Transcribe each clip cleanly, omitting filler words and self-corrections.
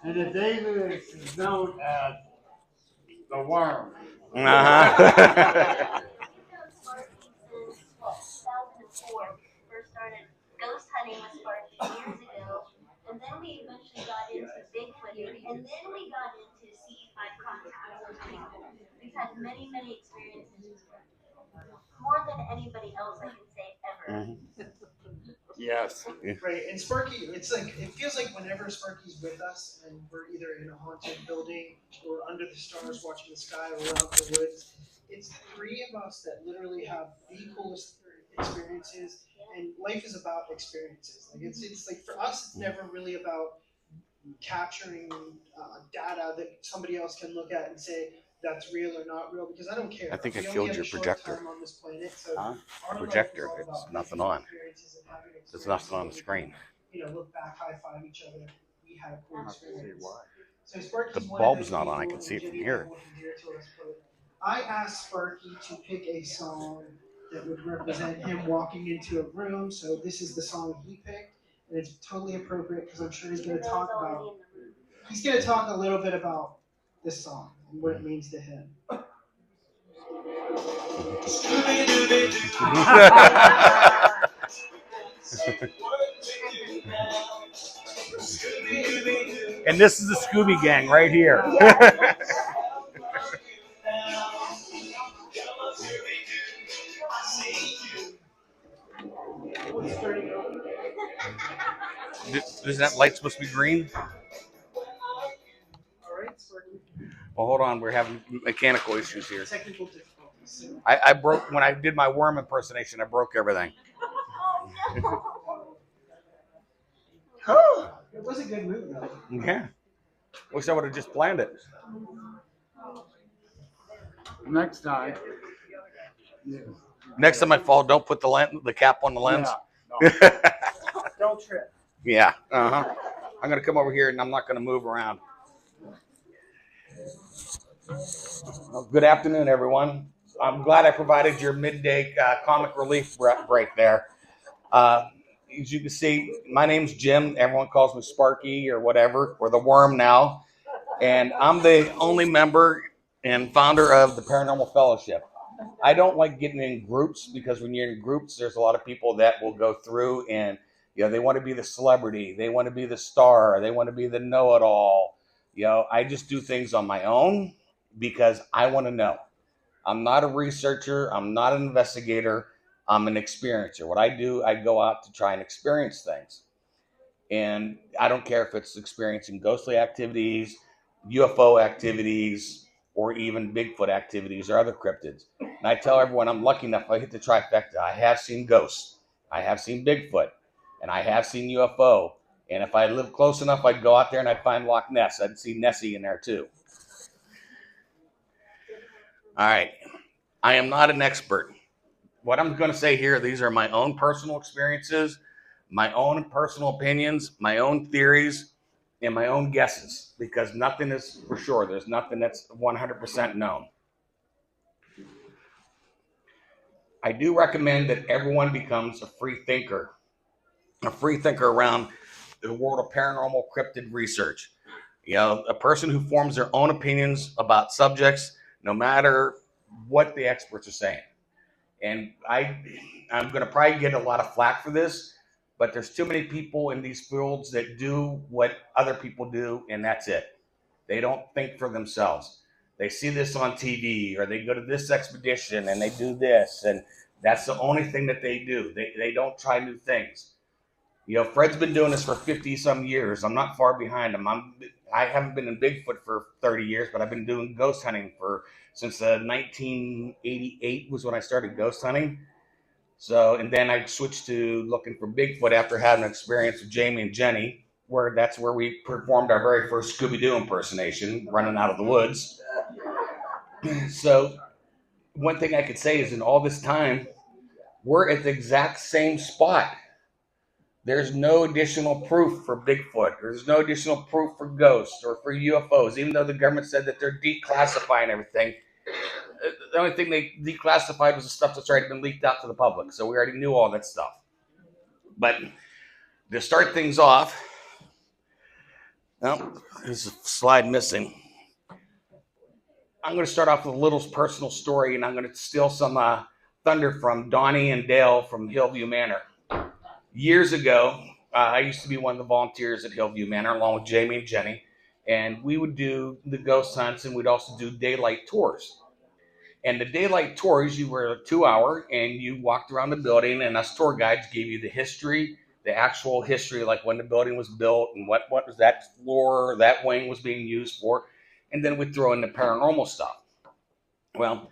And the Davis is known as the worm. Uh-huh. First started ghost hunting with Sparky years ago, and then we eventually got into Bigfooting, and then we got into CE5 contacts. We've had many, many experiences, more than anybody else I can say ever. Mhm. Yes. Right, and Sparky, it's like it feels like whenever Sparky's with us, and we're either in a haunted building or under the stars watching the sky or we're out in the woods, it's three of us that literally have the coolest experiences. And life is about experiences. Like it's like for us, it's never really about capturing data that somebody else can look at and say that's real or not real, because I don't care. I think I We only killed have your a short projector. time on this planet, so Huh? our life is Projector. all It's about nothing making on. experiences and having There's nothing on the experiences. screen. You know, look back, high five each other. We had a cool experience. Why. So Sparky's The one bulb's of those not on. I people, can see and it from Jimmy here. Devil can hear it to us, but I asked Sparky to pick a song that would represent him walking into a room. So this is the song he picked, and it's totally appropriate because I'm sure he's going to talk about. He's going to talk a little bit about this song and what it means to him. And this is the Scooby Gang right here. Is that light supposed to be green? All right, Sparky. Well, hold on. We're having mechanical issues here. Technical difficulties. I broke, when I did my worm impersonation, I broke everything. It was a good move, though. Yeah. Wish I would have just planned it. Next time. Yeah. Next time I fall, don't put the cap on the lens. Yeah, no. Don't trip. Yeah. Uh-huh. I'm going to come over here and I'm not going to move around. Well, good afternoon, everyone. I'm glad I provided your midday comic relief break there. As you can see, my name's Jim. Everyone calls me Sparky or whatever, or the Worm now. And I'm the only member and founder of the Paranormal Fellowship. I don't like getting in groups because when you're in groups, there's a lot of people that will go through and they want to be the celebrity, they want to be the star, they want to be the know-it-all. I just do things on my own because I want to know. I'm not a researcher. I'm not an investigator. I'm an experiencer. What I do, I go out to try and experience things. And I don't care if it's experiencing ghostly activities, UFO activities, or even Bigfoot activities or other cryptids. And I tell everyone I'm lucky enough I hit the trifecta. I have seen ghosts. I have seen Bigfoot. And I have seen UFO. And if I lived close enough, I'd go out there and I'd find Loch Ness. I'd see Nessie in there too. All right. I am not an expert. What I'm going to say here, these are my own personal experiences, my own personal opinions, my own theories, and my own guesses, because nothing is for sure. There's nothing that's 100% known. I do recommend that everyone becomes a free thinker around the world of paranormal cryptid research. A person who forms their own opinions about subjects, no matter what the experts are saying. And I'm going to probably get a lot of flack for this, but there's too many people in these fields that do what other people do, and that's it. They don't think for themselves. They see this on TV, or they go to this expedition and they do this, and that's the only thing that they do. They don't try new things. Fred's been doing this for 50 some years. I'm not far behind him. I haven't been in Bigfoot for 30 years, but I've been doing ghost hunting since 1988 was when I started ghost hunting. So, and then I switched to looking for Bigfoot after having an experience with Jamie and Jenny, that's where we performed our very first Scooby-Doo impersonation, running out of the woods. So, one thing I could say is in all this time, we're at the exact same spot. There's no additional proof for Bigfoot. There's no additional proof for ghosts or for UFOs, even though the government said that they're declassifying everything. The only thing they declassified was the stuff that's already been leaked out to the public. So we already knew all that stuff. But to start things off, No, there's a slide missing. I'm going to start off with a little personal story, and I'm going to steal some thunder from Donnie and Dale from Hillview Manor. Years ago, I used to be one of the volunteers at Hillview Manor, along with Jamie and Jenny, and we would do the ghost hunts, and we'd also do daylight tours. And the daylight tours, you were 2 hour, and you walked around the building, and us tour guides gave you the history, the actual history, like when the building was built and what was that floor, that wing was being used for, and then we'd throw in the paranormal stuff. Well,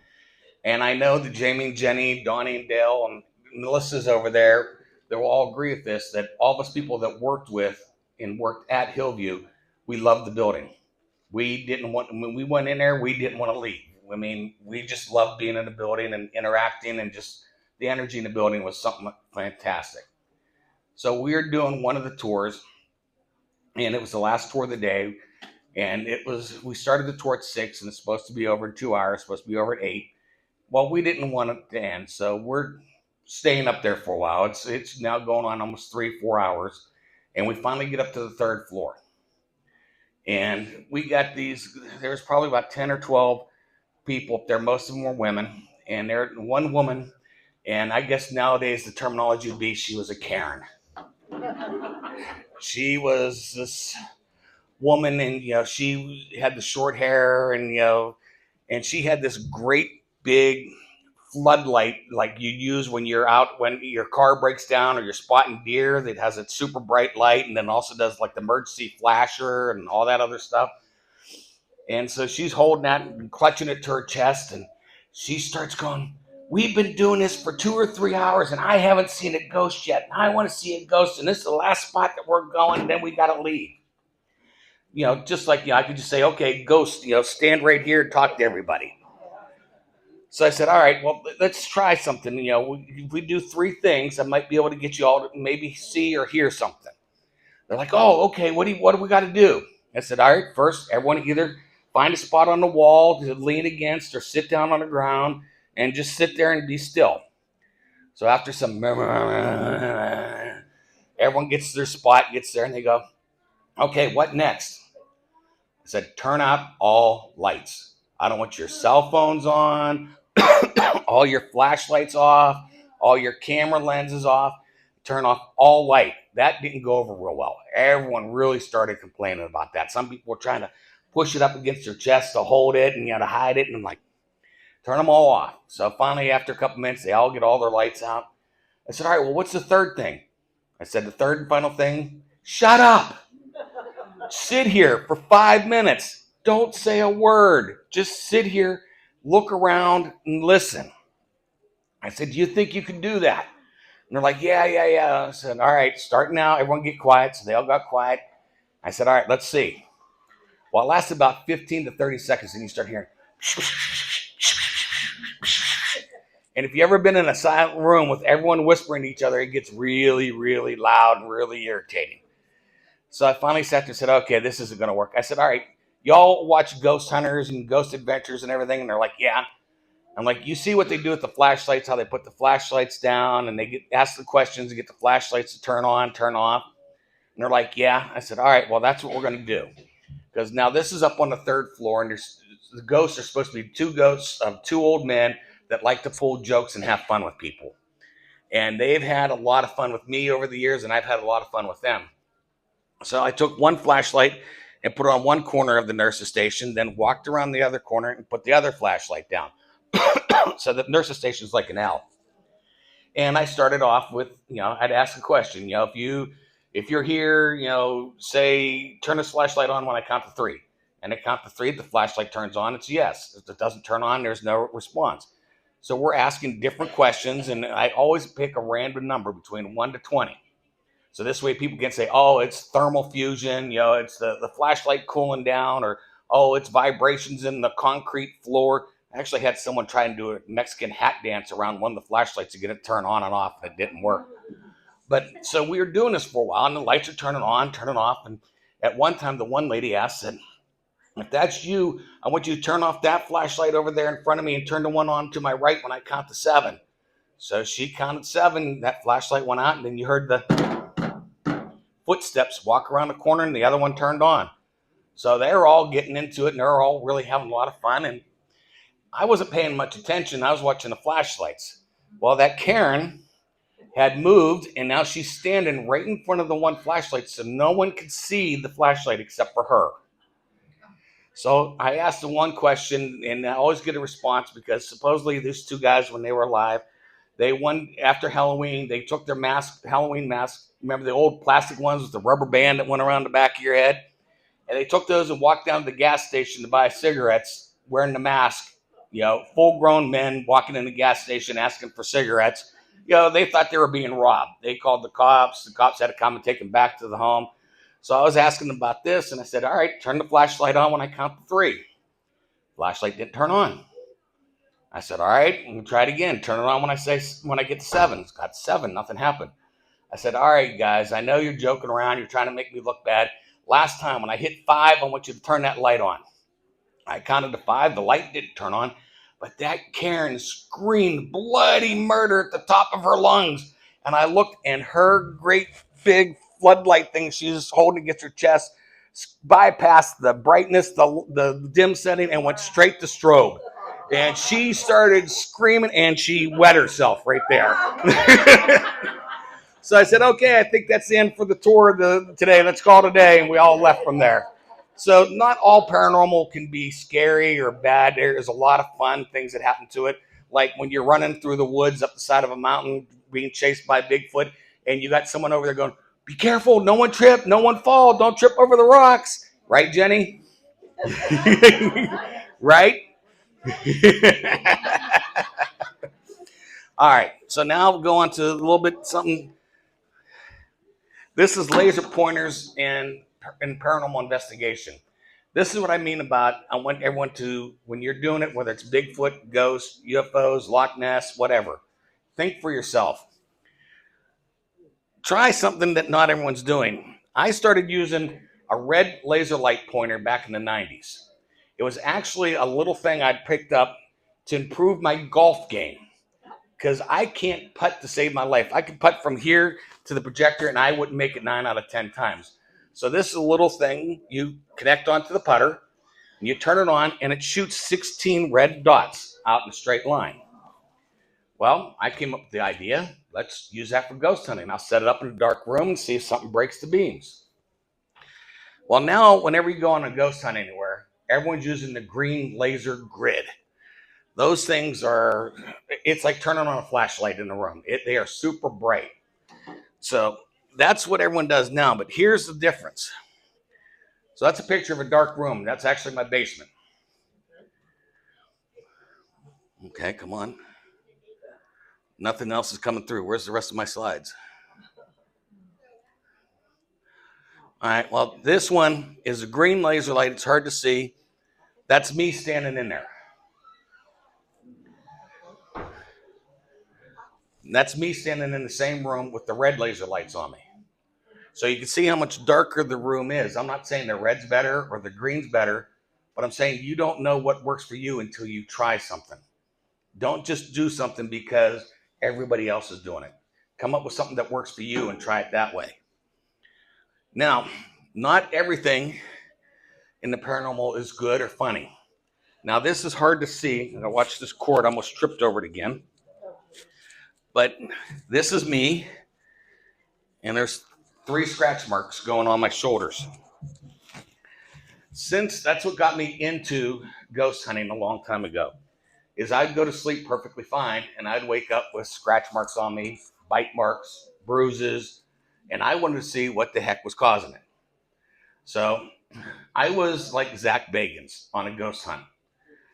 and I know that Jamie and Jenny, Donnie and Dale, and Melissa's over there, they will all agree with this, that all of us people that worked with and worked at Hillview, we loved the building. We didn't want, when we went in there, we didn't want to leave. I mean, we just loved being in the building and interacting, and just the energy in the building was something fantastic. So we were doing one of the tours, and it was the last tour of the day. And we started the tour at 6, and it's supposed to be over in 2 hours, supposed to be over at 8. Well, we didn't want it to end, so we're staying up there for a while. It's now going on almost 3-4 hours, and we finally get up to the 3rd floor. And we got there's probably about 10 or 12 people up there. Most of them were women, and there's one woman, and I guess nowadays the terminology would be she was a Karen. She was this woman, and she had the short hair, and she had this great big floodlight like you use when you're out, when your car breaks down or you're spotting deer, that has a super bright light, and then also does like the emergency flasher and all that other stuff. And so she's holding that and clutching it to her chest, and she starts going, "We've been doing this for 2 or 3 hours, and I haven't seen a ghost yet. And I want to see a ghost, and this is the last spot that we're going, and then we got to leave." Just like, I could just say, "Okay, ghost, stand right here and talk to everybody." So I said, "All right, well, let's try something. If we do 3 things, I might be able to get you all to maybe see or hear something." They're like, "Oh, okay, what do we got to do?" I said, "All right, first, everyone either find a spot on the wall to lean against or sit down on the ground and just sit there and be still." So after some, everyone gets their spot, gets there, and they go, "Okay, what next?" I said, "Turn out all lights. I don't want your cell phones on, all your flashlights off, all your camera lenses off. Turn off all light." That didn't go over real well. Everyone really started complaining about that. Some people were trying to push it up against their chest to hold it and to hide it, and I'm like, turn them all off. So finally, after a couple minutes, they all get all their lights out. I said, "All right, well, what's the 3rd thing?" I said, "The 3rd and final thing, shut up. Sit here for 5 minutes. Don't say a word. Just sit here, look around, and listen." I said, "Do you think you can do that?" And they're like, yeah. I said, "All right, start now. Everyone get quiet." So they all got quiet. I said, "All right, let's see." Well, it lasted about 15 to 30 seconds, and you start hearing. And if you've ever been in a silent room with everyone whispering to each other, it gets really, really loud and really irritating. So I finally sat there and said, "Okay, this isn't going to work." I said, "All right, y'all watch Ghost Hunters and Ghost Adventures and everything?" And they're like, "Yeah." I'm like, "You see what they do with the flashlights, how they put the flashlights down and they ask the questions and get the flashlights to turn on, turn off?" And they're like, "Yeah." I said, "All right, well, that's what we're going to do. Because now this is up on the 3rd floor, and the ghosts are supposed to be 2 ghosts of 2 old men that like to pull jokes and have fun with people. And they've had a lot of fun with me over the years, and I've had a lot of fun with them." So I took one flashlight and put it on one corner of the nurse's station, then walked around the other corner and put the other flashlight down. So the nurse's station is like an L. And I started off with, I'd ask a question. If you're here, say, turn this flashlight on when I count to 3. And I count to 3, the flashlight turns on. It's yes. If it doesn't turn on, there's no response. So we're asking different questions, and I always pick a random number between 1 to 20. So this way people can say, "Oh, it's thermal fusion, it's the flashlight cooling down," or, "Oh, it's vibrations in the concrete floor." I actually had someone try and do a Mexican hat dance around one of the flashlights to get it to turn on and off, and it didn't work. But so we were doing this for a while, and the lights are turning on, turning off. And at one time, the one lady said, "If that's you, I want you to turn off that flashlight over there in front of me and turn the one on to my right when I count to 7. So she counted 7, that flashlight went out, and then you heard the footsteps walk around the corner and the other one turned on. So they were all getting into it and they were all really having a lot of fun. And I wasn't paying much attention. I was watching the flashlights. Well, that Karen had moved and now she's standing right in front of the one flashlight so no one could see the flashlight except for her. So I asked the one question and I always get a response because supposedly these two guys, when they were alive, after Halloween, they took their Halloween masks. Remember the old plastic ones with the rubber band that went around the back of your head? And they took those and walked down to the gas station to buy cigarettes wearing the mask. Full-grown men walking in the gas station asking for cigarettes. They thought they were being robbed. They called the cops. The cops had to come and take them back to the home. So I was asking them about this, and I said, all right, turn the flashlight on when I count to 3. Flashlight didn't turn on. I said, all right, I'm going to try it again. Turn it on when I get to 7. It's got 7. Nothing happened. I said, all right, guys, I know you're joking around. You're trying to make me look bad. Last time when I hit 5, I want you to turn that light on. I counted to 5. The light didn't turn on. But that Karen screamed bloody murder at the top of her lungs. And I looked, and her great big floodlight thing she's holding against her chest bypassed the brightness, the dim setting, and went straight to strobe. And she started screaming, and she wet herself right there. So I said, okay, I think that's the end for the tour today. Let's call it a day. And we all left from there. So not all paranormal can be scary or bad. There's a lot of fun things that happen to it. Like when you're running through the woods up the side of a mountain being chased by Bigfoot and you got someone over there going, be careful, no one trip, no one fall, don't trip over the rocks. Right, Jenny? Right? All right, so now we'll go on to a little bit something. This is laser pointers in paranormal investigation. This is what I mean about, I want everyone to, when you're doing it, whether it's Bigfoot, ghosts, UFOs, Loch Ness, whatever, think for yourself. Try something that not everyone's doing. I started using a red laser light pointer back in the 90s. It was actually a little thing I'd picked up to improve my golf game because I can't putt to save my life. I could putt from here to the projector and I wouldn't make it 9 out of 10 times. So this is a little thing you connect onto the putter and you turn it on and it shoots 16 red dots out in a straight line. Well, I came up with the idea, let's use that for ghost hunting. I'll set it up in a dark room and see if something breaks the beams. Well, now whenever you go on a ghost hunt anywhere, everyone's using the green laser grid. Those things it's like turning on a flashlight in the room. They are super bright. So that's what everyone does now, but here's the difference. So that's a picture of a dark room. That's actually my basement. Okay, come on. Nothing else is coming through. Where's the rest of my slides? All right, well, this one is a green laser light. It's hard to see. That's me standing in there. That's me standing in the same room with the red laser lights on me. So you can see how much darker the room is. I'm not saying the red's better or the green's better, but I'm saying you don't know what works for you until you try something. Don't just do something because everybody else is doing it. Come up with something that works for you and try it that way. Now, not everything in the paranormal is good or funny. Now, this is hard to see. I watch this cord, I almost tripped over it again. But this is me, and there's 3 scratch marks going on my shoulders. Since that's what got me into ghost hunting a long time ago, is I'd go to sleep perfectly fine, and I'd wake up with scratch marks on me, bite marks, bruises, and I wanted to see what the heck was causing it. So I was like Zach Bagans on a ghost hunt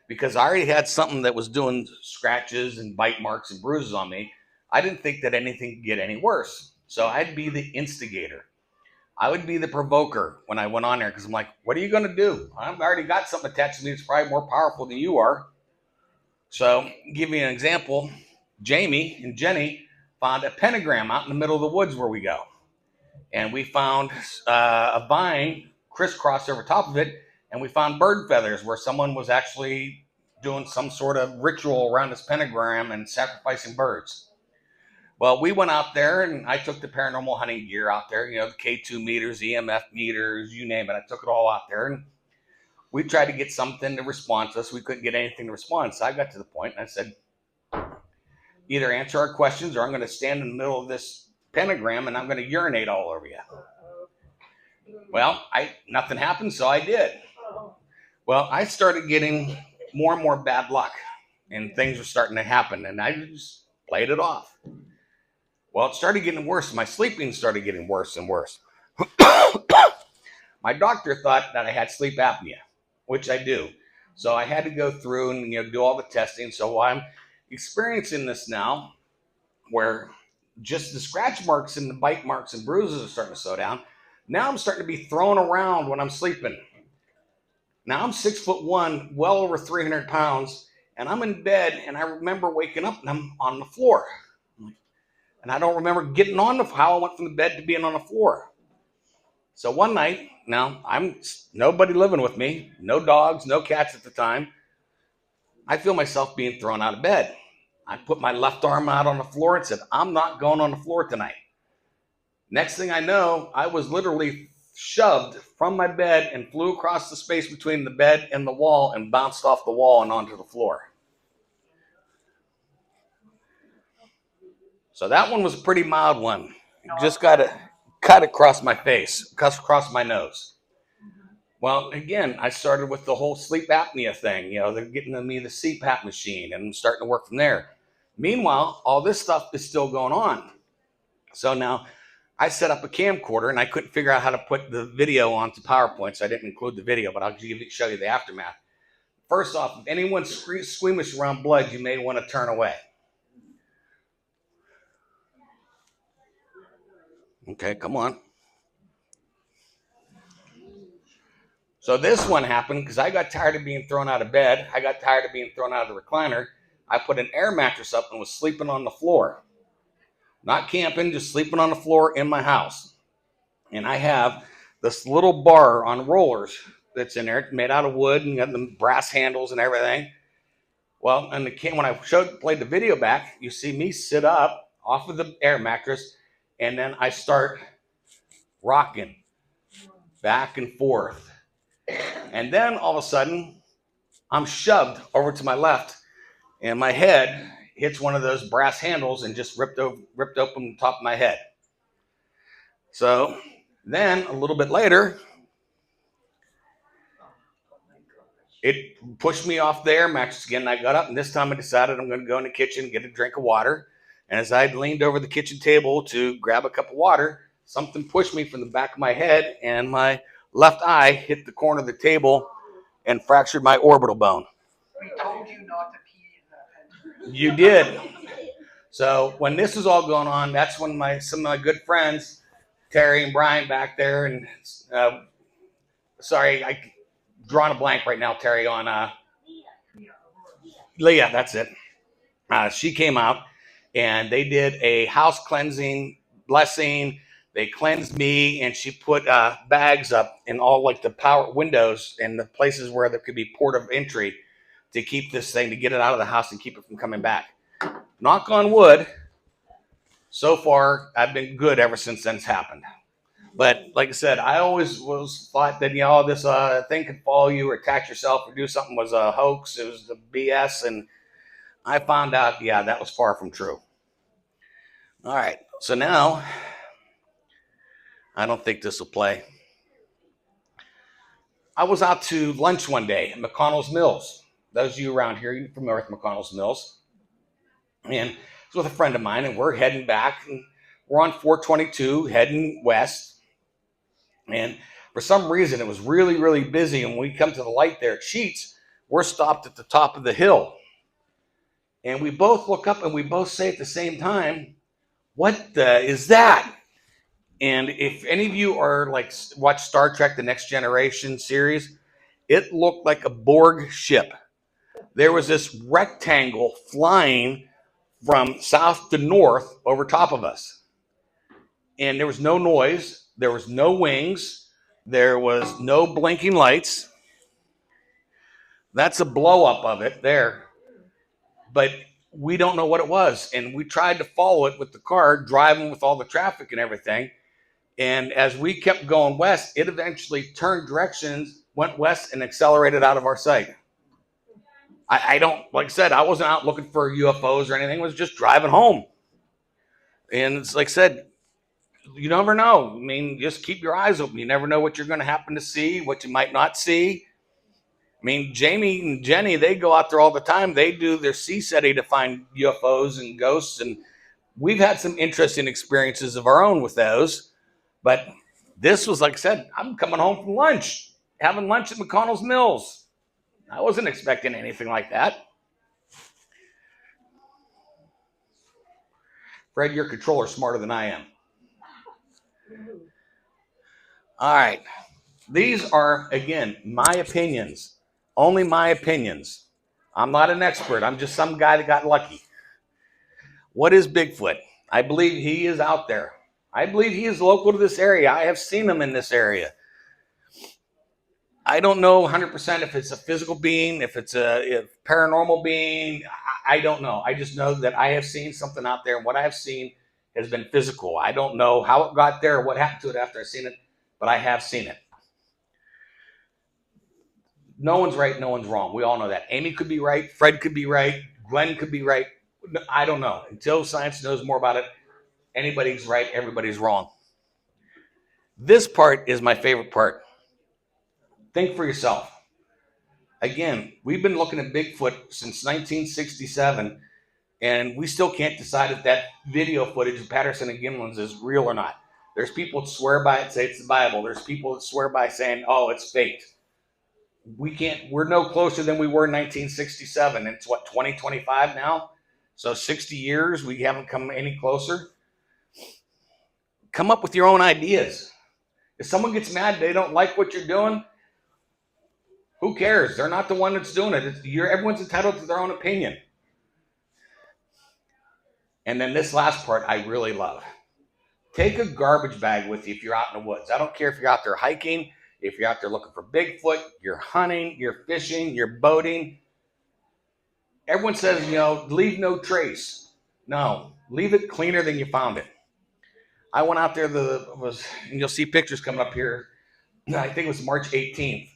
because I already had something that was doing scratches and bite marks and bruises on me. I didn't think that anything could get any worse. So I'd be the instigator. I would be the provoker when I went on there because I'm like, what are you going to do? I've already got something attached to me that's probably more powerful than you are. So give you an example. Jamie and Jenny found a pentagram out in the middle of the woods where we go. And we found a vine crisscrossed over top of it. And we found bird feathers where someone was actually doing some sort of ritual around this pentagram and sacrificing birds. Well, we went out there and I took the paranormal hunting gear out there, the K2 meters, EMF meters, you name it. I took it all out there and we tried to get something to respond to us. We couldn't get anything to respond. So I got to the point and I said, either answer our questions or I'm going to stand in the middle of this pentagram and I'm going to urinate all over you. Well, nothing happened, so I did. Well, I started getting more and more bad luck and things were starting to happen and I just played it off. Well, it started getting worse. My sleeping started getting worse and worse. My doctor thought that I had sleep apnea, which I do. So I had to go through and do all the testing. So I'm experiencing this now where just the scratch marks and the bite marks and bruises are starting to slow down. Now I'm starting to be thrown around when I'm sleeping. Now I'm 6'1", well over 300 pounds, and I'm in bed and I remember waking up and I'm on the floor. And I don't remember getting on how I went from the bed to being on the floor. So one night, now nobody living with me, no dogs, no cats at the time. I feel myself being thrown out of bed. I put my left arm out on the floor and said, I'm not going on the floor tonight. Next thing I know, I was literally shoved from my bed and flew across the space between the bed and the wall and bounced off the wall and onto the floor. So that one was a pretty mild one. Just got to cut across my face, across my nose. Well, again, I started with the whole sleep apnea thing. They're getting me the CPAP machine and I'm starting to work from there. Meanwhile, all this stuff is still going on. So now I set up a camcorder and I couldn't figure out how to put the video onto PowerPoint, so I didn't include the video, but I'll show you the aftermath. First off, if anyone's squeamish around blood, you may want to turn away. Okay, come on. So this one happened because I got tired of being thrown out of bed. I got tired of being thrown out of the recliner. I put an air mattress up and was sleeping on the floor. Not camping, just sleeping on the floor in my house. And I have this little bar on rollers that's in there, made out of wood and got the brass handles and everything. Well, and when I played the video back, you see me sit up off of the air mattress and then I start rocking back and forth. And then all of a sudden, I'm shoved over to my left and my head hits one of those brass handles and just ripped open the top of my head. So then a little bit later, it pushed me off the air mattress again. And I got up and this time I decided I'm going to go in the kitchen and get a drink of water. And as I leaned over the kitchen table to grab a cup of water, something pushed me from the back of my head and my left eye hit the corner of the table and fractured my orbital bone. We told you not to pee in that pen. You did. So when this was all going on, that's when some of my good friends, Terry and Brian back there, and sorry, I drawing a blank right now, Terry, on Leah, that's it. She came out and they did a house cleansing blessing. They cleansed me and she put bags up in all like the power windows and the places where there could be port of entry to keep this thing, to get it out of the house and keep it from coming back. Knock on wood, so far I've been good ever since that's happened. But like I said, I always thought that this thing could follow you or attach yourself or do something was a hoax. It was the BS, and I found out, that was far from true. All right, so now I don't think this will play. I was out to lunch one day at McConnell's Mills. Those of you around here, you're familiar with McConnell's Mills. And it was with a friend of mine, and we're heading back, and we're on 422 heading west. And for some reason, it was really, really busy. And when we come to the light there at Sheets, we're stopped at the top of the hill. And we both look up and we both say at the same time, "What the is that?" And if any of you are watch Star Trek: The Next Generation series, it looked like a Borg ship. There was this rectangle flying from south to north over top of us. And there was no noise. There was no wings. There was no blinking lights. That's a blow up of it there. But we don't know what it was. And we tried to follow it with the car, driving with all the traffic and everything. And as we kept going west, it eventually turned directions, went west, and accelerated out of our sight. I don't, like I said, I wasn't out looking for UFOs or anything. I was just driving home. And it's like I said, you never know. I mean, just keep your eyes open. You never know what you're going to happen to see, what you might not see. I mean, Jamie and Jenny, they go out there all the time. They do their sea setting to find UFOs and ghosts. And we've had some interesting experiences of our own with those. But this was, like I said, I'm coming home from lunch, having lunch at McConnell's Mills. I wasn't expecting anything like that. Fred, your controller's smarter than I am. All right. These are, again, my opinions. Only my opinions. I'm not an expert. I'm just some guy that got lucky. What is Bigfoot? I believe he is out there. I believe he is local to this area. I have seen him in this area. I don't know 100% if it's a physical being, if it's a paranormal being. I don't know. I just know that I have seen something out there, and what I have seen has been physical. I don't know how it got there or what happened to it after I've seen it, but I have seen it. No one's right, no one's wrong. We all know that. Amy could be right, Fred could be right, Glenn could be right. I don't know. Until science knows more about it, anybody's right, everybody's wrong. This part is my favorite part. Think for yourself. Again, we've been looking at Bigfoot since 1967, and we still can't decide if that video footage of Patterson and Gimlin's is real or not. There's people that swear by it, say it's the Bible. There's people that swear by saying, oh, it's faked. We're no closer than we were in 1967. It's what, 2025 now? So 60 years, we haven't come any closer. Come up with your own ideas. If someone gets mad, they don't like what you're doing, who cares? They're not the one that's doing it. Everyone's entitled to their own opinion. And then this last part I really love. Take a garbage bag with you if you're out in the woods. I don't care if you're out there hiking, if you're out there looking for Bigfoot, you're hunting, you're fishing, you're boating. Everyone says, leave no trace. No, leave it cleaner than you found it. I went out there, and you'll see pictures coming up here. I think it was March 18th.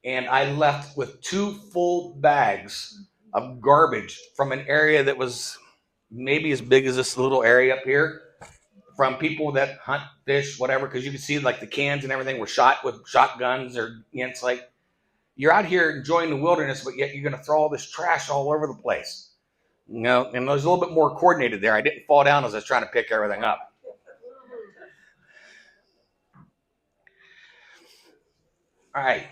And I left with 2 full bags of garbage from an area that was maybe as big as this little area up here, from people that hunt, fish, whatever, because you can see like the cans and everything were shot with shotguns, or it's like you're out here enjoying the wilderness, but yet you're going to throw all this trash all over the place. And it was a little bit more coordinated there. I didn't fall down as I was trying to pick everything up. All right.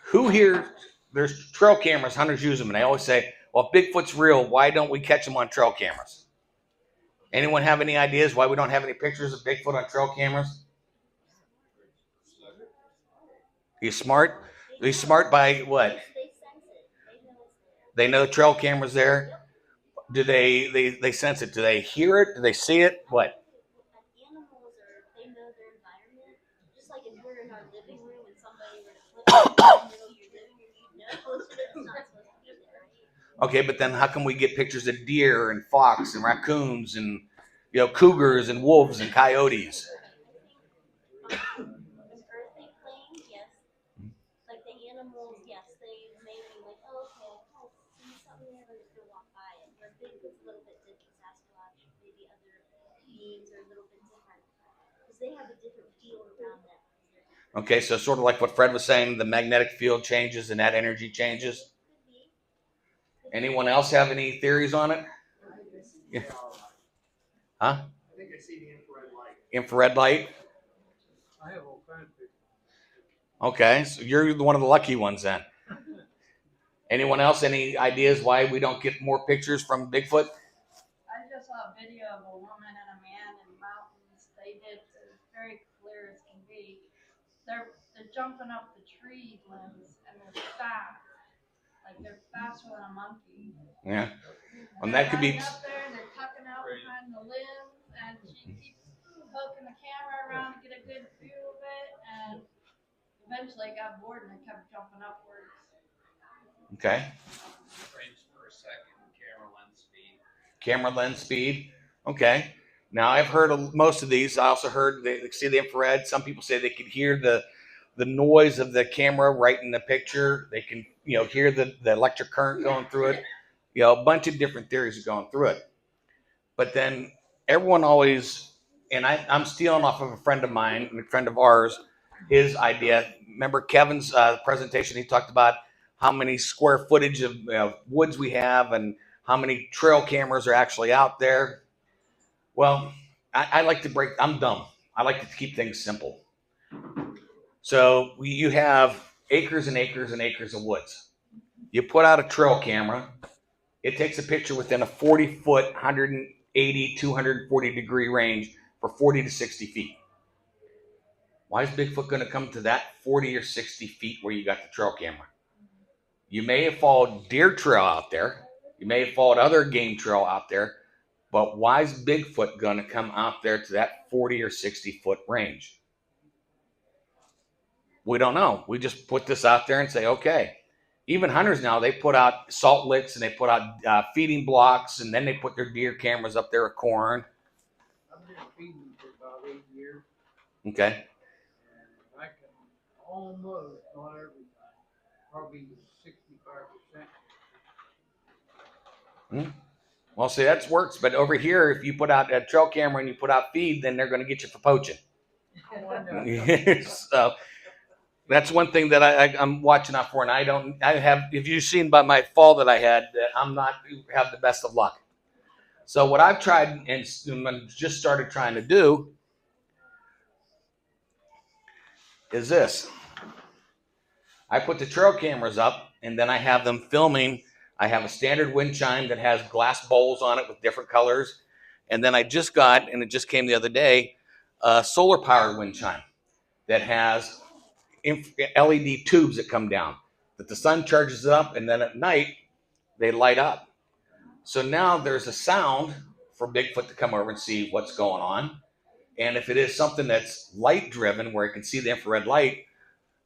Who here, there's trail cameras, hunters use them, and they always say, well, if Bigfoot's real, why don't we catch them on trail cameras? Anyone have any ideas why we don't have any pictures of Bigfoot on trail cameras? He's smart? He's smart by what? They know the trail camera's there. Do they sense it? Do they hear it? Do they see it? What? Animals they know their environment. Just like if we're in our living room and somebody were to flip in the middle of your living room, you know it's not supposed to be there, right? Okay, but then how can we get pictures of deer and fox and raccoons and cougars and wolves and coyotes? Earthly plane, yes. Like the animals, yes, they may be like, oh, okay, I see something there, I'm just gonna walk by it. Where Bigfoot's a little bit different, Sasquatch, maybe other beings are a little bit different because they have a different field around them. Okay, so sort of like what Fred was saying, the magnetic field changes and that energy changes. Anyone else have any theories on it? Yeah. Huh? I think I see the infrared light. Infrared light? I have all kinds of pictures. Okay, so you're one of the lucky ones then. Anyone else? Any ideas why we don't get more pictures from Bigfoot? I just saw a video of a woman and a man in mountains. They did very clear as can be. They're jumping up the tree limbs and they're fast. Like they're faster than a monkey. Yeah. And that could be up there and they're tucking out behind the limbs, and she keeps poking the camera around to get a good view of it, and eventually I got bored and I kept jumping upwards. Okay. Frames per second camera lens speed. camera lens speed. Okay. Now I've heard of most of these. I also heard they see the infrared. Some people say they could hear the noise of the camera right in the picture. They can, hear the electric current going through it. A bunch of different theories are going through it. But then everyone always, and I'm stealing off of a friend of mine, a friend of ours, his idea. Remember Kevin's presentation? He talked about how many square footage of woods we have and how many trail cameras are actually out there. Well, I like to I'm dumb. I like to keep things simple. So you have acres and acres and acres of woods. You put out a trail camera. It takes a picture within a 40-foot, 180, 240 degree range for 40 to 60 feet. Why is Bigfoot going to come to that 40 or 60 feet where you got the trail camera? You may have followed deer trail out there. You may have followed other game trail out there. But why is Bigfoot going to come out there to that 40 or 60 foot range? We don't know. We just put this out there and say, okay. Even hunters now, they put out salt licks and they put out feeding blocks, and then they put their deer cameras up there with corn. I've been feeding for about 8 years, Okay. and I can almost, not every time, probably 65%. Well, see, that works. But over here, if you put out a trail camera and you put out feed, then they're going to get you for poaching. So that's one thing that I'm watching out for. And if you've seen by my fall that I had, I'm not have the best of luck. So what I've tried and just started trying to do is this. I put the trail cameras up and then I have them filming. I have a standard wind chime that has glass bowls on it with different colors. And then I just got, and it just came the other day, a solar powered wind chime that has LED tubes that come down, that the sun charges up, and then at night they light up. So now there's a sound for Bigfoot to come over and see what's going on. And if it is something that's light driven, where it can see the infrared light,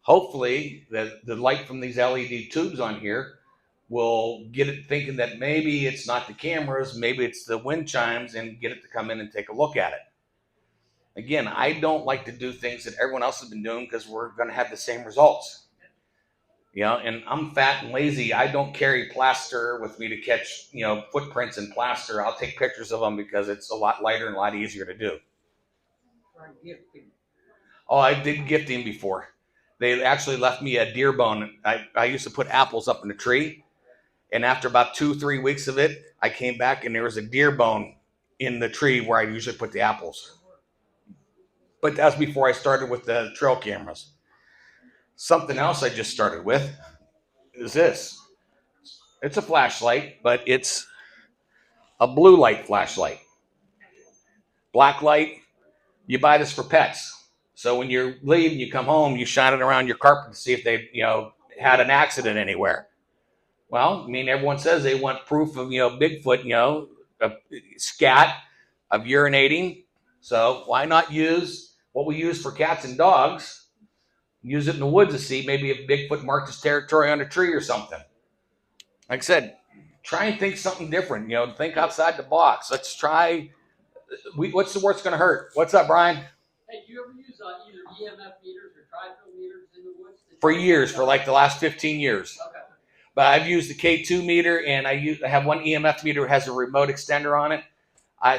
hopefully the light from these LED tubes on here will get it thinking that maybe it's not the cameras, maybe it's the wind chimes, and get it to come in and take a look at it. Again, I don't like to do things that everyone else has been doing because we're going to have the same results. And I'm fat and lazy. I don't carry plaster with me to catch, footprints in plaster. I'll take pictures of them because it's a lot lighter and a lot easier to do. Try gifting. Oh, I did gifting before. They actually left me a deer bone. I used to put apples up in the tree. And after about 2-3 weeks of it, I came back and there was a deer bone in the tree where I usually put the apples. But that's before I started with the trail cameras. Something else I just started with is this. It's a flashlight, but it's a blue light flashlight. Black light, you buy this for pets. So when you're leaving, you come home, you shine it around your carpet to see if they, had an accident anywhere. Well, everyone says they want proof of, Bigfoot, a scat of urinating. So why not use what we use for cats and dogs? Use it in the woods to see maybe if Bigfoot marked his territory on a tree or something. Like I said, try and think something different. Think outside the box. Let's try. What's the worst going to hurt? What's up, Brian? Hey, do you ever use either EMF meters or tri-field meters in the woods? For years, for like the last 15 years. Okay. But I've used the K2 meter, and I have one EMF meter that has a remote extender on it.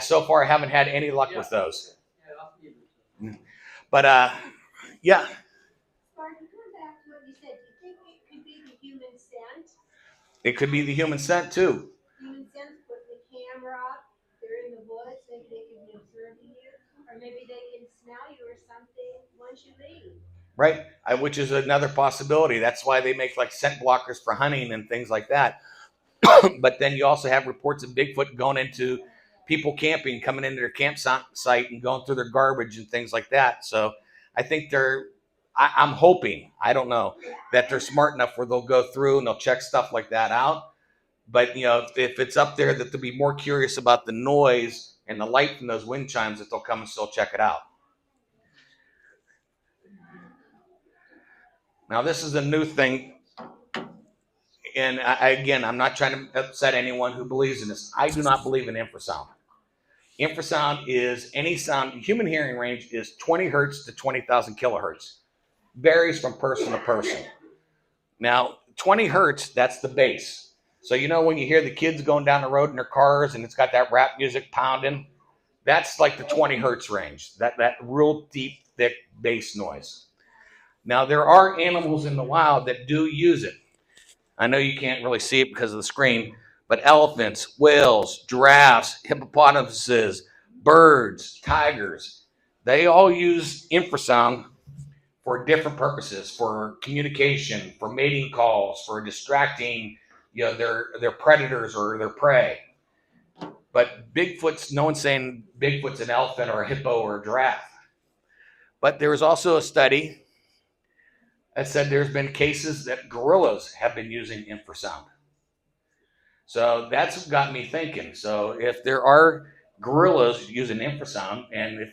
So far, I haven't had any luck with those. Yeah, But yeah. Martin, going back to what you said, do you think it could be the human scent? It could be the human scent too. Human scent, put the camera up, they're in the woods, maybe they can be observing you, or maybe they can smell you or something once you leave. Right, which is another possibility. That's why they make like scent blockers for hunting and things like that. But then you also have reports of Bigfoot going into people camping, coming into their campsite and going through their garbage and things like that. So I think I'm hoping, I don't know, that they're smart enough where they'll go through and they'll check stuff like that out. But, if it's up there, that they'll be more curious about the noise and the light from those wind chimes, that they'll come and still check it out. Now, this is a new thing, and again, I'm not trying to upset anyone who believes in this. I do not believe in infrasound. Infrasound is any sound. Human hearing range is 20 hertz to 20,000 kilohertz. Varies from person to person. Now, 20 hertz, that's the bass. So you know when you hear the kids going down the road in their cars and it's got that rap music pounding, that's like the 20 hertz range. That real deep, thick bass noise. Now there are animals in the wild that do use it. I know you can't really see it because of the screen, but elephants, whales, giraffes, hippopotamuses, birds, tigers, they all use infrasound for different purposes, for communication, for mating calls, for distracting, their predators or their prey. But Bigfoot's, no one's saying Bigfoot's an elephant or a hippo or a giraffe. But there was also a study that said there's been cases that gorillas have been using infrasound. So that's what got me thinking. So if there are gorillas using infrasound, and if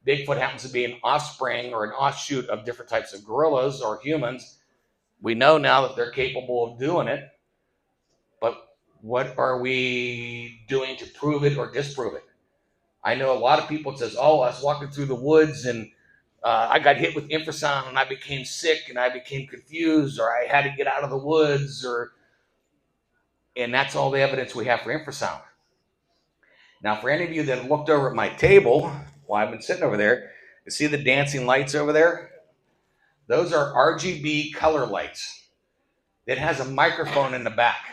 Bigfoot happens to be an offspring or an offshoot of different types of gorillas or humans, we know now that they're capable of doing it. But what are we doing to prove it or disprove it? I know a lot of people that says, "Oh, I was walking through the woods and I got hit with infrasound and I became sick and I became confused, or I had to get out of the woods," and that's all the evidence we have for infrasound. Now, for any of you that have looked over at my table while I've been sitting over there, you see the dancing lights over there? Those are RGB color lights. It has a microphone in the back.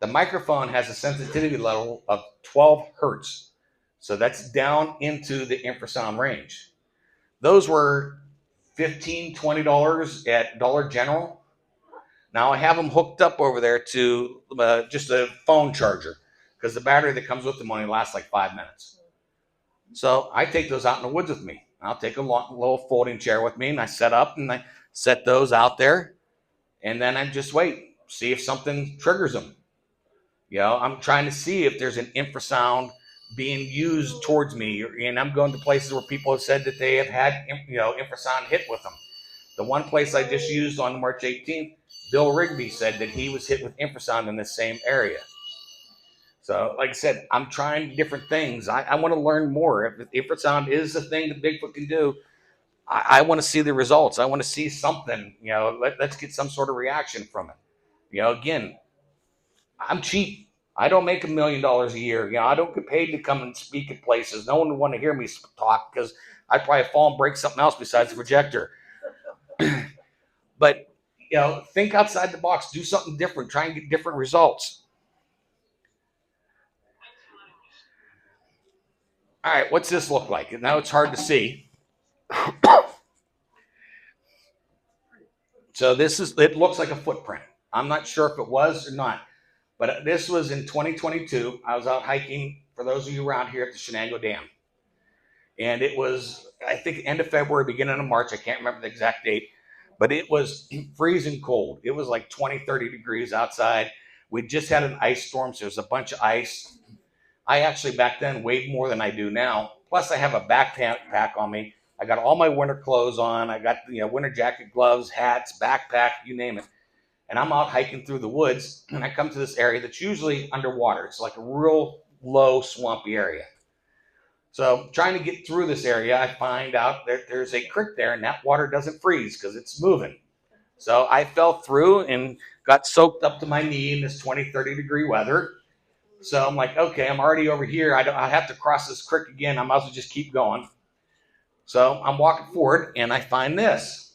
The microphone has a sensitivity level of 12 hertz. So that's down into the infrasound range. Those were $15, $20 at Dollar General. Now I have them hooked up over there to just a phone charger because the battery that comes with them only lasts like 5 minutes. So I take those out in the woods with me. I'll take a little folding chair with me and I set up and I set those out there. And then I just wait, see if something triggers them. I'm trying to see if there's an infrasound being used towards me, and I'm going to places where people have said that they have had, infrasound hit with them. The one place I just used on March 18th, Bill Rigby said that he was hit with infrasound in the same area. So, like I said, I'm trying different things. I want to learn more. If infrasound is the thing that Bigfoot can do, I want to see the results. I want to see something. Let's get some sort of reaction from it. Again, I'm cheap. I don't make $1 million a year. I don't get paid to come and speak at places. No one would want to hear me talk because I'd probably fall and break something else besides the projector. But, think outside the box. Do something different. Try and get different results. All right, what's this look like? Now it's hard to see. So it looks like a footprint. I'm not sure if it was or not. But this was in 2022. I was out hiking, for those of you around here, at the Shenango Dam. And it was, I think, end of February, beginning of March. I can't remember the exact date. But it was freezing cold. It was like 20, 30 degrees outside. We just had an ice storm, so there was a bunch of ice. I actually, back then, weighed more than I do now. Plus, I have a backpack on me. I got all my winter clothes on. I got winter jacket, gloves, hats, backpack, you name it. And I'm out hiking through the woods, and I come to this area that's usually underwater. It's like a real low, swampy area. So trying to get through this area, I find out that there's a creek there, and that water doesn't freeze because it's moving. So I fell through and got soaked up to my knee in this 20, 30 degree weather. So I'm like, okay, I'm already over here. I have to cross this creek again. I might as well just keep going. So I'm walking forward, and I find this.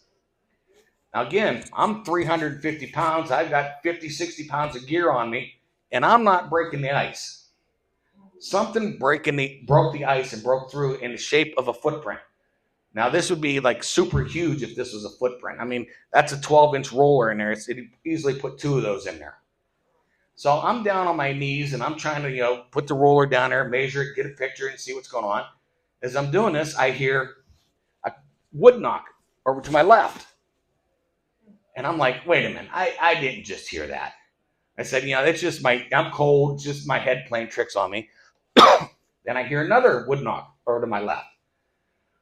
Now, again, I'm 350 pounds. I've got 50, 60 pounds of gear on me, and I'm not breaking the ice. Something broke the ice and broke through in the shape of a footprint. Now, this would be like super huge if this was a footprint. I mean, that's a 12-inch roller in there. It easily put 2 of those in there. So I'm down on my knees, and I'm trying to, put the roller down there, measure it, get a picture, and see what's going on. As I'm doing this, I hear a wood knock over to my left. And I'm like, wait a minute, I didn't just hear that. I said, that's just I'm cold, it's just my head playing tricks on me. Then I hear another wood knock over to my left.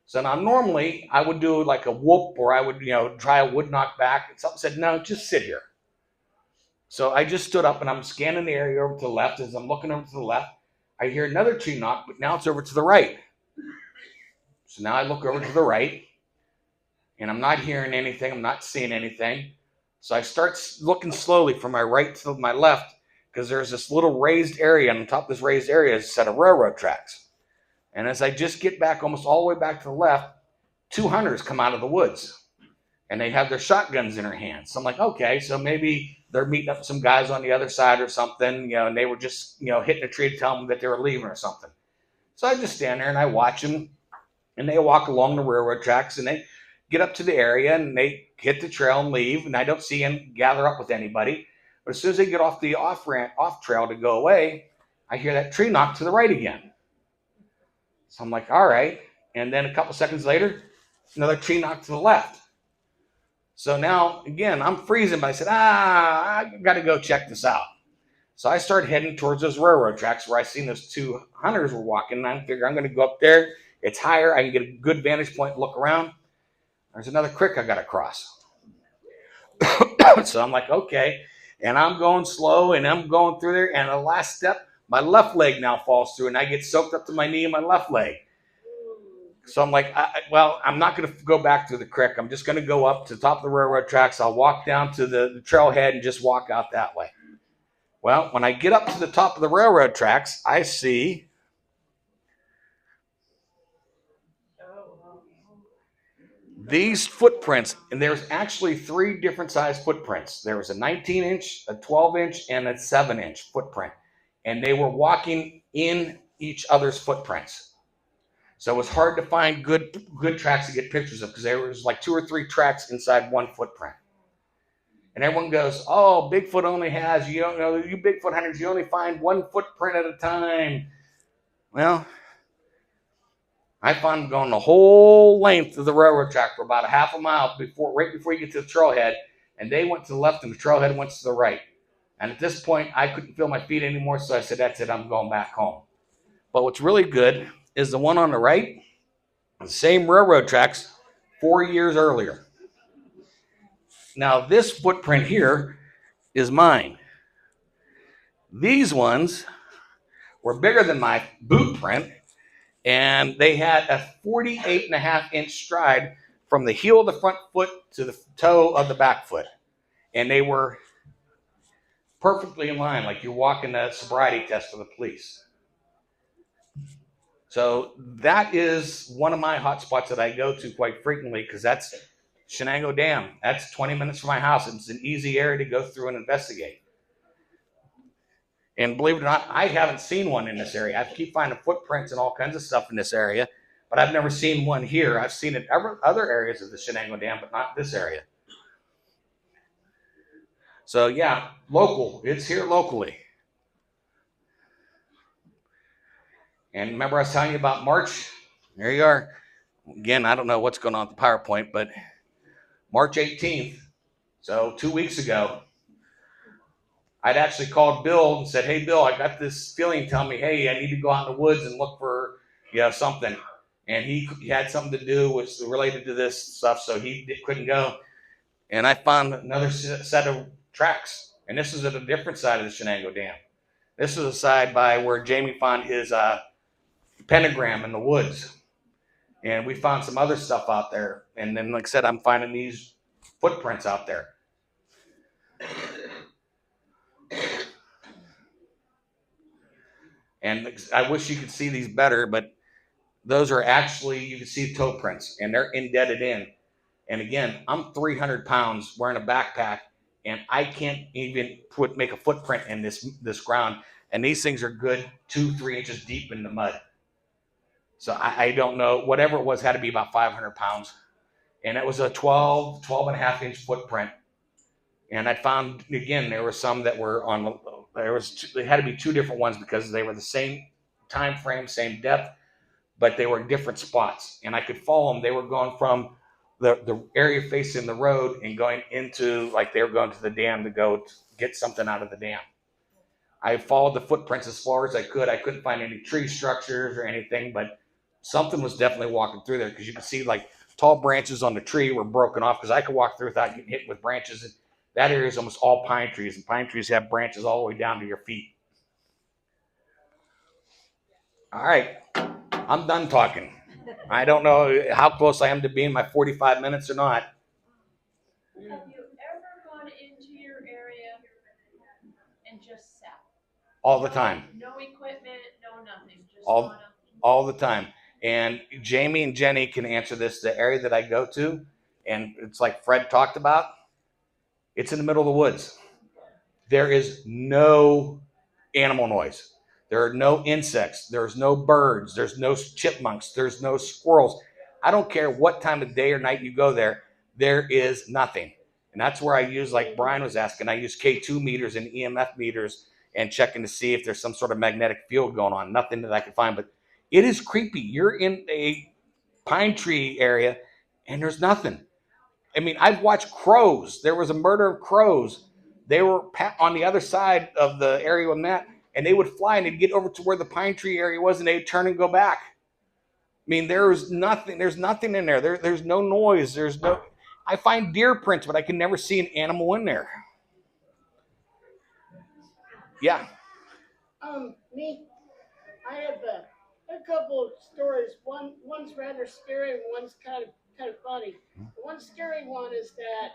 So now normally I would do like a whoop, or I would, try a wood knock back. And something said, no, just sit here. So I just stood up and I'm scanning the area over to the left. As I'm looking over to the left, I hear another tree knock, but now it's over to the right. So now I look over to the right and I'm not hearing anything. I'm not seeing anything. So I start looking slowly from my right to my left because there's this little raised area. And on top of this raised area is a set of railroad tracks. And as I just get back almost all the way back to the left, 2 hunters come out of the woods and they have their shotguns in their hands. So I'm like, okay, so maybe they're meeting up with some guys on the other side or something, and they were just, hitting a tree to tell them that they were leaving or something. So I just stand there and I watch them, and they walk along the railroad tracks and they get up to the area and they hit the trail and leave, and I don't see them gather up with anybody. But as soon as they get off the off trail to go away, I hear that tree knock to the right again. So I'm like, all right. And then a couple seconds later, another tree knock to the left. So now, again, I'm freezing, but I said, I got to go check this out. So I started heading towards those railroad tracks where I seen those 2 hunters were walking, and I figured I'm going to go up there. It's higher. I can get a good vantage point, look around. There's another creek I got to cross. So I'm like, okay. And I'm going slow, and I'm going through there, and the last step, my left leg now falls through, and I get soaked up to my knee in my left leg. So I'm like, I'm not going to go back through the creek. I'm just going to go up to the top of the railroad tracks. I'll walk down to the trailhead and just walk out that way. Well, when I get up to the top of the railroad tracks, I see these footprints, and there's actually 3 different size footprints. There was a 19-inch, a 12-inch, and a 7-inch footprint, and they were walking in each other's footprints. So it was hard to find good tracks to get pictures of because there was like 2 or 3 tracks inside one footprint. And everyone goes, oh, Bigfoot only has, you don't know, you Bigfoot hunters, you only find 1 footprint at a time. Well, I found them going the whole length of the railroad track for about a half a mile right before you get to the trailhead, and they went to the left and the trailhead went to the right. And at this point, I couldn't feel my feet anymore, so I said, that's it, I'm going back home. But what's really good is the one on the right, the same railroad tracks 4 years earlier. Now, this footprint here is mine. These ones were bigger than my boot print, and they had a 48.5-inch stride from the heel of the front foot to the toe of the back foot. And they were perfectly in line, like you're walking a sobriety test for the police. So that is one of my hot spots that I go to quite frequently because that's Shenango Dam. That's 20 minutes from my house. It's an easy area to go through and investigate. And believe it or not, I haven't seen one in this area. I keep finding footprints and all kinds of stuff in this area, but I've never seen one here. I've seen it in other areas of the Shenango Dam, but not this area. So yeah, local. It's here locally. And remember I was telling you about March? There you are. Again, I don't know what's going on with the PowerPoint, but March 18th, so 2 weeks ago, I'd actually called Bill and said, hey, Bill, I got this feeling telling me, hey, I need to go out in the woods and look for something. And he had something to do with related to this stuff, so he couldn't go. And I found another set of tracks, and this is at a different side of the Shenango Dam. This is a side by where Jamie found his pentagram in the woods. And we found some other stuff out there. And then, like I said, I'm finding these footprints out there. And I wish you could see these better, but those are actually, you can see toe prints, and they're indented in. And again, I'm 300 pounds wearing a backpack, and I can't even make a footprint in this ground. And these things are good 2-3 inches deep in the mud. So I don't know, whatever it was had to be about 500 pounds. And it was a 12.5-inch footprint. And I found, again, there were some that were they had to be 2 different ones because they were the same time frame, same depth, but they were in different spots. And I could follow them. They were going from the area facing the road and going into, like they were going to the dam to go get something out of the dam. I followed the footprints as far as I could. I couldn't find any tree structures or anything, but something was definitely walking through there because you could see like tall branches on the tree were broken off because I could walk through without getting hit with branches. That area is almost all pine trees, and pine trees have branches all the way down to your feet. All right, I'm done talking. I don't know how close I am to being my 45 minutes or not. Have you ever gone into your area and just sat? All the time. No equipment, no nothing, just All- on a. All the time. And Jamie and Jenny can answer this. The area that I go to, and it's like Fred talked about, it's in the middle of the woods. There is no animal noise. There are no insects. There's no birds. There's no chipmunks. There's no squirrels. I don't care what time of day or night you go there. There is nothing. And that's where I use, like Brian was asking, I use K2 meters and EMF meters and checking to see if there's some sort of magnetic field going on. Nothing that I can find, but it is creepy. You're in a pine tree area and there's nothing. I mean, I've watched crows. There was a murder of crows. They were on the other side of the area I'm at, and they would fly and they'd get over to where the pine tree area was, and they'd turn and go back. I mean, there's nothing. There's nothing in there. There's no noise. There's no. I find deer prints, but I can never see an animal in there. Yeah. Me, I have a couple of stories. One's rather scary, and one's kind of funny. The one scary one is that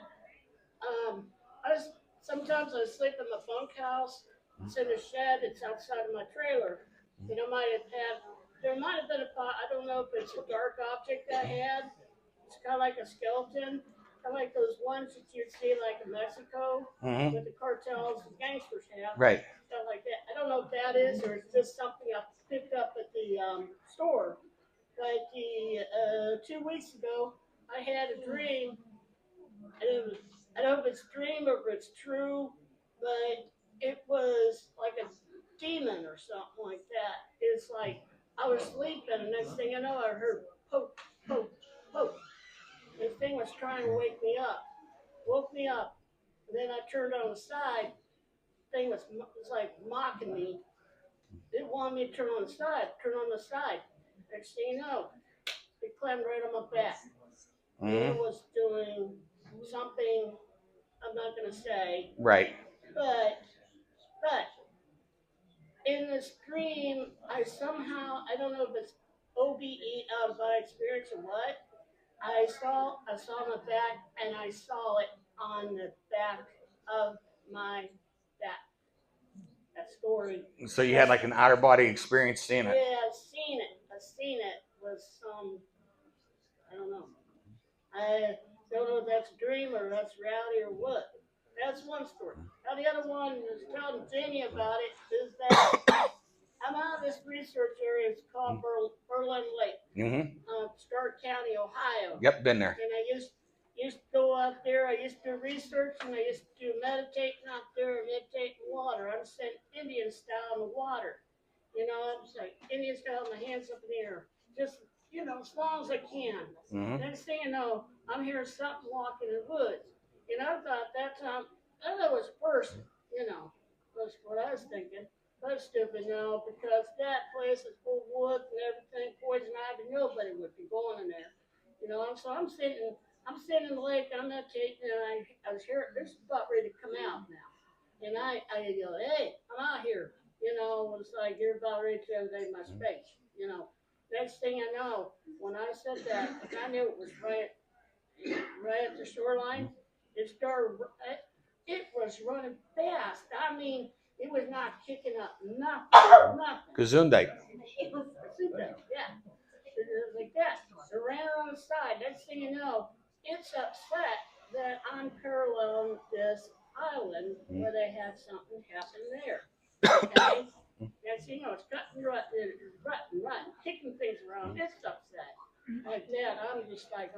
sometimes I sleep in the bunkhouse. It's in a shed. It's outside of my trailer. And there might have been I don't know if it's a dark object I had. It's kind of like a skeleton, kind of like those ones that you'd see like in Mexico with the cartels and gangsters have. Right. Stuff like that. I don't know if that is or it's just something I picked up at the store. But 2 weeks ago, I had a dream. I don't know if it's a dream or if it's true, but it was like a demon or something like that. It's like I was sleeping, and next thing I know, I heard poke, poke, poke. The thing was trying to wake me up, woke me up, and then I turned on the side. The thing was like mocking me. It wanted me to turn on the side. Next thing you know, it climbed right on my back. It was doing something I'm not going to say. Right. But in this dream, I don't know if it's OBE out of my experience or what, I saw my back, and I saw it on the back of my back. That story. So you had like an outer body experience seeing it. Yeah, I've seen it with some, I don't know. I don't know if that's a dream or that's reality or what. That's one story. Now the other one is telling Jenny about it is that I'm out of this research area. It's called Berlin Lake, Stark County, Ohio. Yep, been there. And I used to go out there. I used to do research and I used to do meditating out there, meditate in water. I'm sent Indian style in the water. You know, I'm just like Indian style, my hands up in the air. Just, as long as I can. Next thing you know, I'm hearing something walking in the woods. And I thought that time, I thought it was a person, was what I was thinking. That's stupid now because that place is full of wood and everything, poison ivy, nobody would be going in there. So I'm sitting in the lake, I'm meditating, and I was hearing, this is about ready to come out now. And I go, hey, I'm out here. It's like you're about ready to invade my space. Next thing I know, when I said that, I knew it was right at the shoreline. It was running fast. I mean, it was not kicking up nothing. Gesundheit. It was yeah. It was like that. It ran around the side. Next thing you know, it's upset that I'm paralleling this island where they had something happen there. Okay? Next thing you know, it's cutting, rutting, kicking things around. It's upset. Like that, I'm just like,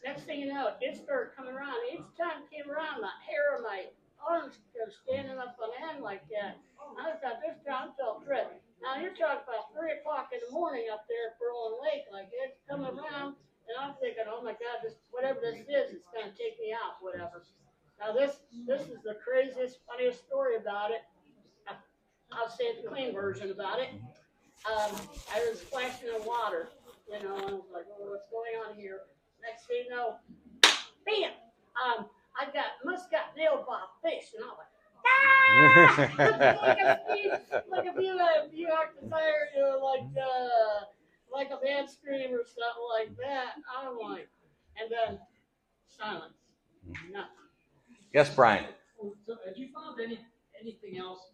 Next thing you know, it started coming around. Each time it came around, the hair of my arms was standing up on end like that. I thought this time I felt dread. Now you're talking about 3 o'clock in the morning up there at Berlin Lake, like it's coming around, and I'm thinking, oh my God, whatever this is, it's gonna take me out, whatever. Now this is the craziest, funniest story about it. I'll say the clean version about it. I was splashing in water, and I was like, oh, what's going on here? Next thing you know, bam! I must got they'll pop fish. And I'm like, like if you act the tire, you know, like a man scream or something like that. I'm like, and then silence. Nothing. Yes, Brian. So have you found anything else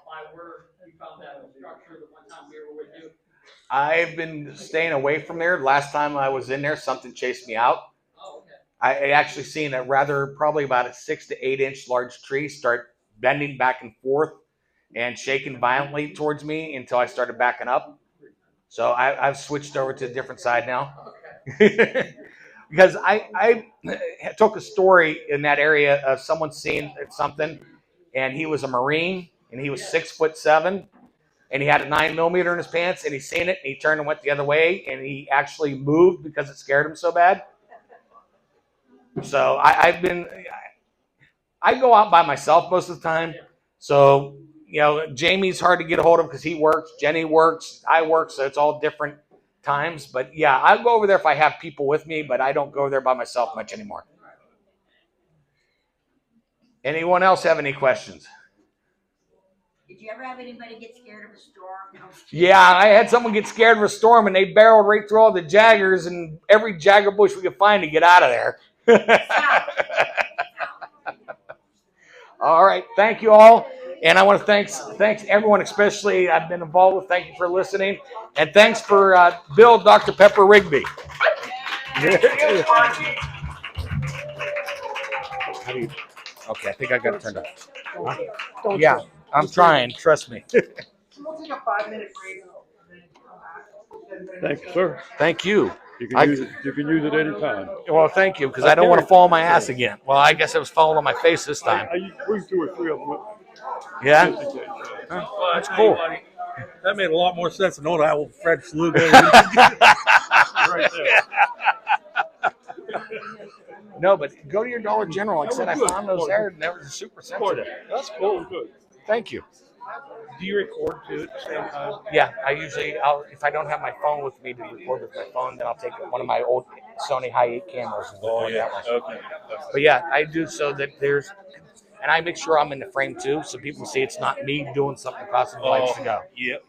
by where you found that structure the one time we were with you? I've been staying away from there. Last time I was in there, something chased me out. Oh, okay. I actually seen probably about a 6 to 8 inch large tree start bending back and forth and shaking violently towards me until I started backing up. So I've switched over to a different side now. Because I took a story in that area of someone seeing something, and he was a Marine, and he was 6'7", and he had a 9mm in his pants, and he seen it, and he turned and went the other way, and he actually moved because it scared him so bad. So I go out by myself most of the time. So, Jamie's hard to get a hold of because he works. Jenny works. I work. So it's all different times. But yeah, I'll go over there if I have people with me, but I don't go there by myself much anymore. Anyone else have any questions? Did you ever have anybody get scared of a storm? Yeah, I had someone get scared of a storm, and they barreled right through all the jaggers and every jagger bush we could find to get out of there. All right, thank you all, and I want to thanks everyone, especially I've been involved with. Thank you for listening, and thanks for Bill, Dr. Pepper Rigby. Okay, I think I got it turned off. Huh? Yeah, I'm trying. Trust me. So we'll take a 5-minute break and then come back. Thank you, sir. Thank you. You can use it anytime. Well, thank you, because I don't want to fall on my ass again. Well, I guess I was falling on my face this time. I bring 2 or 3 of them with me. Yeah? Just in case. Huh? That's cool. That made a lot more sense than knowing how Fred Sluga Right there. No, but go to your Dollar General. Like I said, I found those there, and they were super sensitive. That's cool. Good. Thank you. Do you record too at the same time? Yeah, if I don't have my phone with me to record with my phone, then I'll take one of my old Sony Hi8 cameras and record that one. Okay. But yeah, I do so that and I make sure I'm in the frame too, so people see it's not me doing something across the lights to go. Yep.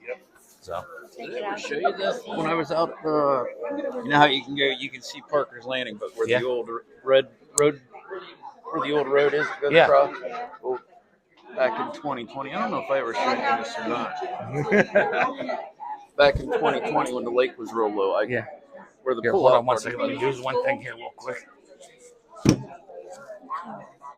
So. Did I ever show you this when I was out? You know how you can see Parker's Landing, but where the old red road, where the old road is, goes across. Well, back in 2020, I don't know if I ever showed you this or not. Back in 2020, when the lake was real low, where the Here, hold on one second. Let me do one thing here real quick.